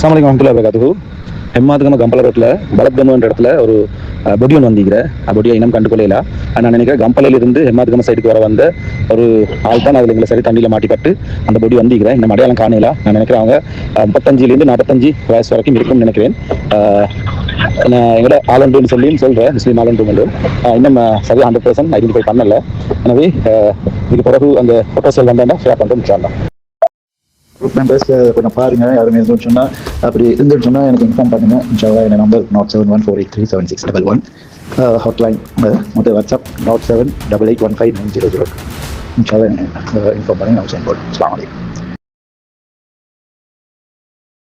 அஸ்ஸலாமு அலைக்கும் வரஹ்மத்துல்லாஹி வபரகாத்துஹு. ஹெம்மாதுகம கம்பல ரோட்ல பலத்கம என்ற இடத்துல ஒரு பொடி ஒன்று வந்திக்கிற பொடியை இனம் கண்டுகொள்ளையில நான் நினைக்கிறேன் கம்பலையிலிருந்து ஹெம்மாதுகம சைடுக்கு வர வந்த ஒரு ஆள் தான் அதில் எங்களை சரி தண்ணியில் மாட்டிப்பட்டு அந்த பொடி வந்திக்கிறேன். இந்த அடையாளம் காணையில நான் நினைக்கிறேன் அவங்க 35லேருந்து 45 வயசு வரைக்கும் இருக்கும்னு நினைக்கிறேன். எங்களோட ஆளுன்னு சொல்லியும் சொல்கிறேன், முஸ்லீம் ஆளுண்டு இன்னும் சரியாக 100% ஐடென்டிஃபை பண்ணலை. எனவே இதுக்கு பிறகு அந்த ஃபோட்டோஸில் வந்தாண்டா ஷேர் பண்ணுறோம் இன்ஷாஅல்லாஹ். குரூப் மெம்பர்ஸ் கொஞ்சம் பாருங்க, யாரும் இருந்துன்னு சொன்னா அப்படி இருந்துன்னு சொன்னா எனக்கு இன்ஃபார்ம் பண்ணுங்க. இன்ஷால்லா என் நம்பர் 0714837611 ஹாட்லைன் மொத்த வாட்ஸ்அப் 0788159000. இன்ஷால்லா இன்ஃபார்ம் பண்ணுங்க. நான் சென்ட் போடுறேன். அஸ்ஸலாமு அலைக்கும்.